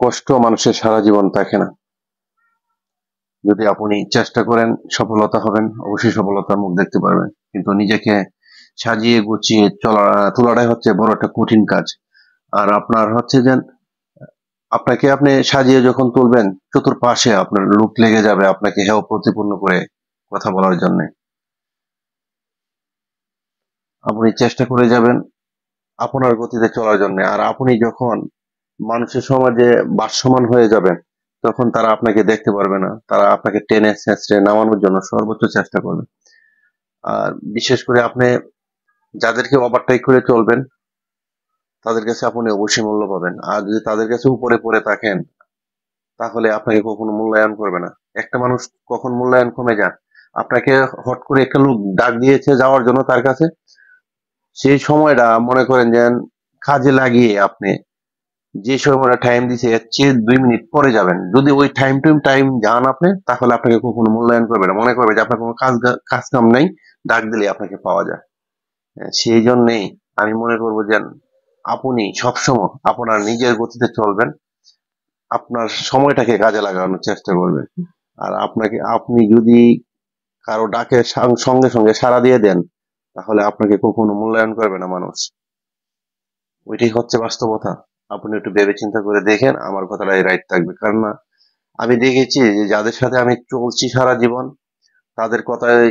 কষ্ট মানুষের সারা জীবন থাকে না। যদি আপনি চেষ্টা করেন সফলতা হবেন, অবশ্যই সফলতার মুখ দেখতে পারবেন। কিন্তু নিজেকে সাজিয়ে গুছিয়ে তোলাটাই হচ্ছে বড় একটা কঠিন কাজ। আর আপনার হচ্ছে যে আপনি সাজিয়ে যখন তুলবেন, চতুর্পাশে আপনার লোক লেগে যাবে আপনাকে হেয় প্রতিপন্ন করে কথা বলার জন্য। আপনি চেষ্টা করে যাবেন আপনার গতিতে চলার জন্য। আর আপনি যখন মানুষের সমাজে ভাসমান হয়ে যাবেন, তখন তারা আপনাকে দেখতে পারবে না। তারা আপনাকে টেনে ছেঁচড়ে নামানোর জন্য সর্বোচ্চ চেষ্টা করবে। আর বিশেষ করে আপনি যাদেরকে ওভারটেক করে চলবেন, তাদের কাছে আপনি অবশ্যই মূল্য পাবেন। আর যদি তাদের কাছে উপরে পড়ে থাকেন, তাহলে আপনাকে কখনো মূল্যায়ন করবে না। একটা মানুষ কখন মূল্যায়ন কমে যায়, আপনাকে হট করে একটা লোক ডাক দিয়েছে যাওয়ার জন্য তার কাছে, সেই সময়টা মনে করেন যে কাজে লাগিয়ে আপনি যে সময়টা টাইম দিছে এর চেয়ে 2 মিনিট পরে যাবেন, যদি ওই টাইম টু টাইম যান আপনি, তাহলে আপনাকে কখনো মূল্যায়ন করবে না। মনে করবে যে আপনার কোনো কাজ কাম নেই, ডাক দিলে আপনাকে পাওয়া যায়। সেই জন্যেই আমি মনে করবো যে আপনি সবসময় আপনার নিজের গতিতে চলবেন, আপনার সময়টাকে কাজে লাগানোর চেষ্টা করবেন। আর আপনি যদি কারো ডাকে সঙ্গে সঙ্গে সাড়া দিয়ে দেন, তাহলে আপনাকে কখনো মূল্যায়ন করবে না মানুষ। ওইটাই হচ্ছে বাস্তবতা। আপনি একটু ভেবে চিন্তা করে দেখেন, আমার কথাটাই রাইট থাকবে। কারণ না, আমি দেখেছি যে যাদের সাথে আমি চলছি সারা জীবন, তাদের কথায়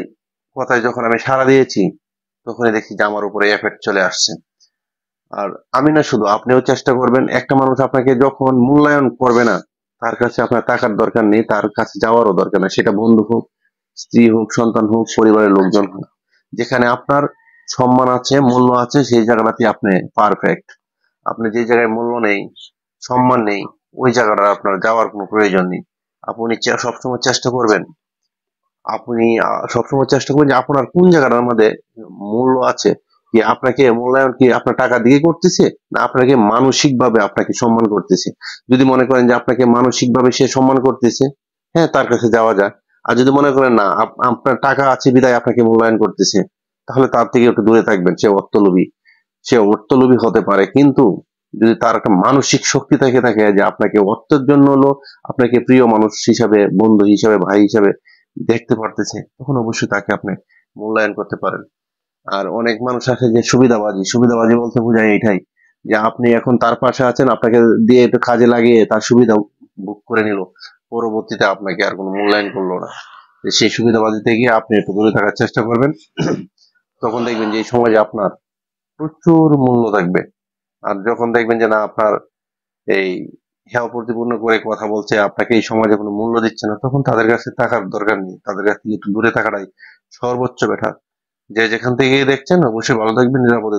কথায় যখন আমি সাড়া দিয়েছি, তখনই দেখি যে আমার উপরে এফেক্ট চলে আসছে। আর আমি না, শুধু আপনিও চেষ্টা করবেন। একটা মানুষ আপনাকে যখন মূল্যায়ন করবে না, তার কাছে আপনার টাকার দরকার নেই, তার কাছে যাওয়ারও দরকার নেই। সেটা বন্ধু হোক, স্ত্রী হোক, সন্তান হোক, পরিবারের লোকজন হোক। যেখানে আপনার সম্মান আছে, মূল্য আছে, সেই জায়গাটাতে আপনি পারফেক্ট। আপনি যে জায়গায় মূল্য নেই, সম্মান নেই, ওই জায়গাটা আপনার যাওয়ার কোনো প্রয়োজন নেই। আপনি সবসময় চেষ্টা করবেন, সবসময় চেষ্টা করবেন যে আপনার কোন জায়গাটার মধ্যে মূল্য আছে। কি আপনাকে মূল্যায়ন কি আপনার টাকা দিয়ে করতেছে, না আপনাকে মানসিক ভাবে আপনাকে সম্মান করতেছে? যদি মনে করেন যে আপনাকে মানসিক ভাবে সে সম্মান করতেছে, হ্যাঁ, তার কাছে যাওয়া যায়। আর যদি মনে করেন না, আপনার টাকা আছে বিধায় আপনাকে মূল্যায়ন করতেছে, তাহলে তার থেকে একটু দূরে থাকবেন। সে অর্থলোভী হতে পারে, কিন্তু যদি তার একটা মানসিক শক্তি থাকে যে আপনাকে অর্থের জন্য হলো আপনাকে প্রিয় মানুষ হিসাবে, বন্ধু হিসাবে, ভাই হিসাবে দেখতে পারতেছে, তখন অবশ্যই তাকে আপনি মূল্যায়ন করতে পারেন। আর অনেক মানুষ আছে যে সুবিধাবাজি, সুবিধাবাজি বলতে বোঝায় এটাই যে আপনি এখন তার পাশে আছেন, আপনাকে দিয়ে একটু কাজে লাগিয়ে তার সুবিধা ভোগ করে নিল, পরবর্তীতে আপনাকে আর কোনো মূল্যায়ন করলো না। সেই সুবিধাবাজি থেকে আপনি একটু দূরে থাকার চেষ্টা করবেন। তখন দেখবেন যে এই সমাজে আপনার প্রচুর মূল্য থাকবে। আর যখন দেখবেন যে না, আপনার এই হেয় প্রতিপন্ন করে কথা বলছে, আপনাকে এই সমাজে কোনো মূল্য দিচ্ছে না, তখন তাদের কাছে থাকার দরকার নেই। তাদের কাছ থেকে একটু দূরে থাকাটাই সর্বোচ্চ বেটার। যে যেখান থেকে দেখছেন, অবশ্যই ভালো থাকবেন, নিরাপদে থাকবেন।